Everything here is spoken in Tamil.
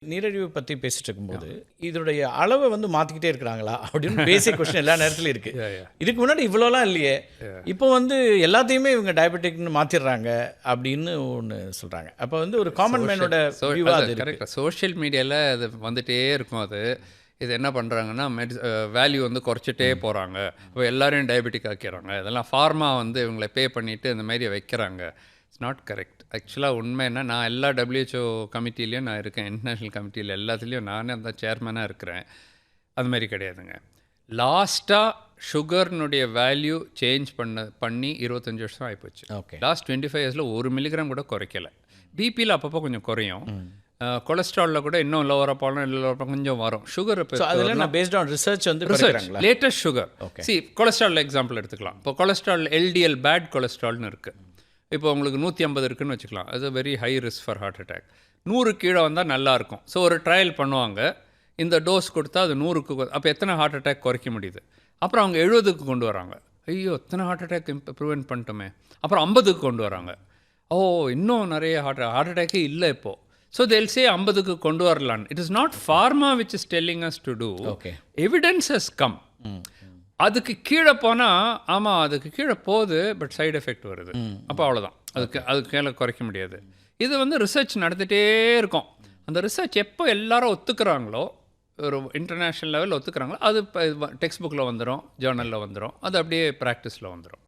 நீரிழிவு பற்றி பேசிட்டு இருக்கும்போது இதோடைய அளவை வந்து மாற்றிக்கிட்டே இருக்கிறாங்களா அப்படின்னு பேசிக் கொஸ்டின் எல்லா நேரத்துலையும் இருக்குது. இதுக்கு முன்னாடி இவ்வளோலாம் இல்லையே, இப்போ வந்து எல்லாத்தையுமே இவங்க டயபெட்டிக்னு மாற்றிடுறாங்க அப்படின்னு ஒன்று சொல்கிறாங்க. அப்போ வந்து ஒரு காமன் மேனோட கரெக்டாக சோஷியல் மீடியாவில் அது வந்துகிட்டே இருக்கும். அது இது என்ன பண்ணுறாங்கன்னா வேல்யூ வந்து குறைச்சிட்டே போகிறாங்க. இப்போ எல்லோரையும் டயபெட்டிக் ஆக்கிறாங்க. இதெல்லாம் ஃபார்மா வந்து இவங்களை பே பண்ணிவிட்டு இந்த மாதிரி வைக்கிறாங்க. It's not correct. ஆக்சுவலாக உண்மை என்ன, நான் எல்லா WHO கமிட்டிலையும் நான் இருக்கேன். இன்டர்நேஷ்னல் கமிட்டியில் எல்லாத்துலேயும் நானே அந்த சேர்மனாக இருக்கிறேன். அது மாதிரி கிடையாதுங்க. லாஸ்ட்டாக சுகர்னுடைய வேல்யூ சேஞ்ச் பண்ணி 25 வருஷம் ஆகிப்போச்சு. லாஸ்ட் 25 இயர்ஸில் 1 மில்லிகிராம் கூட குறைக்கலை. பிபியில் அப்பப்போ கொஞ்சம் குறையும். கொலஸ்ட்ராலில் கூட இன்னும் லோவராக போகலாம், கொஞ்சம் வரும். சுகர் பேஸ்ட் ஆன் ரிசர்ச் வந்து லேட்டஸ்ட் சுகர் கொலஸ்ட்ரால் எக்ஸாம்பிள் எடுத்துக்கலாம். இப்போ கொலஸ்ட்ரால் LDL பேட் கொலஸ்ட்ரால்னு இருக்குது. இப்போ உங்களுக்கு 150 இருக்குதுன்னு வச்சுக்கலாம். அது very high risk for heart attack. 100 கீழே வந்தால் நல்லாயிருக்கும். ஸோ ஒரு ட்ரையல் பண்ணுவாங்க, இந்த டோஸ் கொடுத்தா அது 100க்கு, அப்போ எத்தனை ஹார்ட் அட்டாக் குறைக்க முடியுது. அப்புறம் அவங்க 70க்கு கொண்டு வராங்க. ஐயோ எத்தனை ஹார்ட் அட்டாக் ப்ரிவென்ட் பண்ணிட்டோமே. அப்புறம் 50க்கு கொண்டு வராங்க. ஓ இன்னும் நிறைய ஹார்ட் அட்டாக்கே இல்லை இப்போது. ஸோ they'll say 50க்கு கொண்டு வரலான்னு. It is not pharma which is telling us to do. Evidence has come. அதுக்கு கீழே போனால் ஆமாம் அதுக்கு கீழே போகுது, பட் சைடு எஃபெக்ட் வருது. அப்போ அவ்வளோதான், அதுக்கு கீழே குறைக்க முடியாது. இது வந்து ரிசர்ச் நடந்துகிட்டே இருக்கும். அந்த ரிசர்ச் எப்போ எல்லாரும் ஒத்துக்கிறாங்களோ, ஒரு இன்டர்நேஷ்னல் லெவலில் ஒத்துக்கிறாங்களோ, அது டெக்ஸ்ட் புக்கில் வந்துடும், ஜேர்னலில் வந்துடும், அது அப்படியே ப்ராக்டிஸில் வந்துடும்.